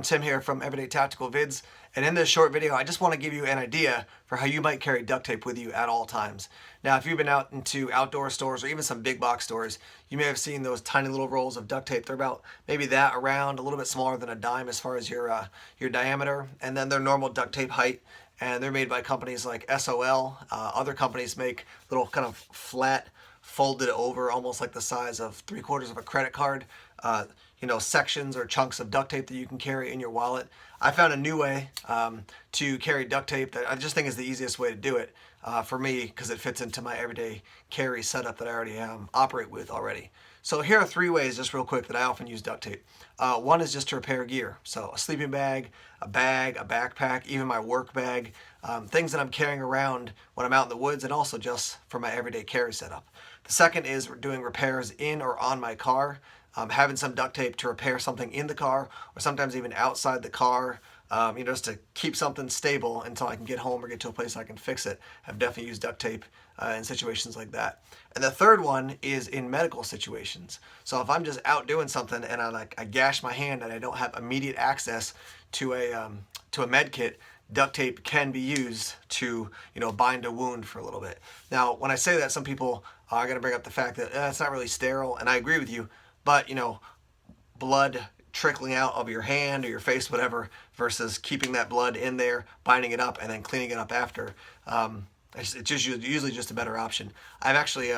Tim here from Everyday Tactical Vids, and in this short video I just want to give you an idea for how you might carry duct tape with you at all times. Now if you've been out into outdoor stores or even some big box stores, you may have seen those tiny little rolls of duct tape. They're about maybe that around, a little bit smaller than a dime as far as your diameter, and then their normal duct tape height. And they're made by companies like SOL. Other companies make little kind of flat, folded over, almost like the size of 3/4 of a credit card, sections or chunks of duct tape that you can carry in your wallet. I found a new way to carry duct tape that I just think is the easiest way to do it for me, because it fits into my everyday carry setup that I already operate with already. So here are 3 ways, just real quick, that I often use duct tape. One is just to repair gear. So a sleeping bag, a backpack, even my work bag, things that I'm carrying around when I'm out in the woods, and also just for my everyday carry setup. The second is doing repairs in or on my car. Having some duct tape to repair something in the car, or sometimes even outside the car, just to keep something stable until I can get home or get to a place I can fix it. I've definitely used duct tape in situations like that. And the third one is in medical situations. So if I'm just out doing something and I gash my hand and I don't have immediate access to a med kit, duct tape can be used to bind a wound for a little bit. Now when I say that, some people are going to bring up the fact that it's not really sterile, and I agree with you. But blood trickling out of your hand or your face, whatever, versus keeping that blood in there, binding it up, and then cleaning it up after. It's just usually just a better option. I've actually,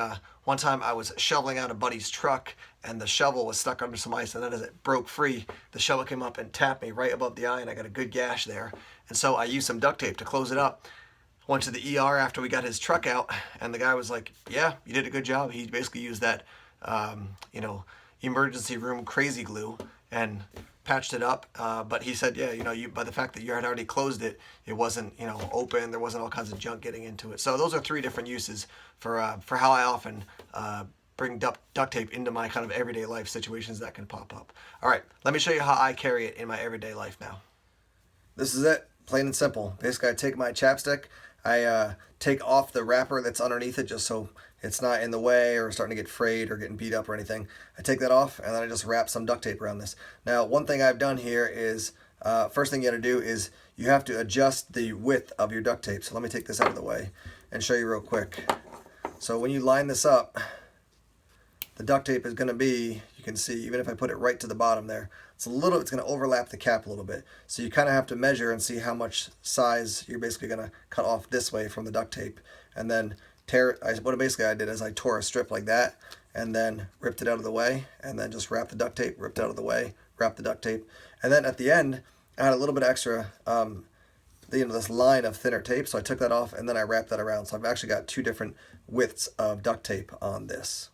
one time I was shoveling out a buddy's truck, and the shovel was stuck under some ice, and then as it broke free, the shovel came up and tapped me right above the eye, and I got a good gash there. And so I used some duct tape to close it up. Went to the ER after we got his truck out, and the guy was like, "Yeah, you did a good job." He basically used that, emergency room crazy glue and patched it up, but he said, yeah, by the fact that you had already closed it, it wasn't open, there wasn't all kinds of junk getting into it. So those are 3 different uses for how I often bring duct tape into my kind of everyday life situations that can pop up. All right, let me show you how I carry it in my everyday life now. This is it, plain and simple. Basically I take my chapstick, I take off the wrapper that's underneath it just so it's not in the way or starting to get frayed or getting beat up or anything. I take that off, and then I just wrap some duct tape around this. Now, one thing I've done here is, first thing you gotta do is you have to adjust the width of your duct tape. So let me take this out of the way and show you real quick. So when you line this up, the duct tape is gonna be, you can see, even if I put it right to the bottom there, it's gonna overlap the cap a little bit. So you kind of have to measure and see how much size you're basically gonna cut off this way from the duct tape, and then what basically I did is I tore a strip like that and then ripped it out of the way, and then just wrapped the duct tape, ripped it out of the way, wrapped the duct tape, and then at the end I had a little bit extra this line of thinner tape, so I took that off and then I wrapped that around. So I've actually got 2 different widths of duct tape on this.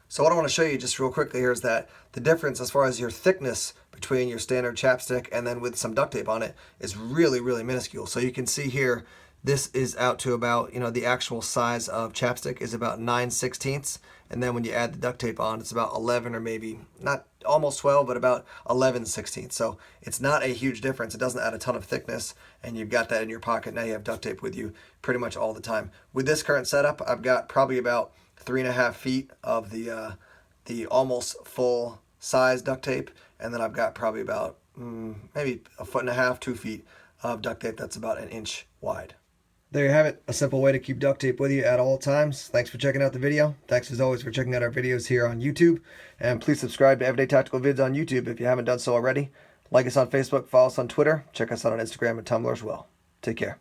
So what I want to show you just real quickly here is that the difference as far as your thickness between your standard chapstick and then with some duct tape on it is really, really minuscule. So you can see here, this is out to about, the actual size of chapstick is about 9/16, and then when you add the duct tape on, it's about 11, or maybe not almost 12, but about 11/16. So it's not a huge difference. It doesn't add a ton of thickness, and you've got that in your pocket. Now you have duct tape with you pretty much all the time. With this current setup, I've got probably about 3.5 feet of the almost full size duct tape, and then I've got probably about maybe 1.5 feet, 2 feet of duct tape that's about 1 inch wide. There you have it, a simple way to keep duct tape with you at all times. Thanks for checking out the video. Thanks as always for checking out our videos here on YouTube. And please subscribe to Everyday Tactical Vids on YouTube if you haven't done so already. Like us on Facebook, follow us on Twitter, check us out on Instagram and Tumblr as well. Take care.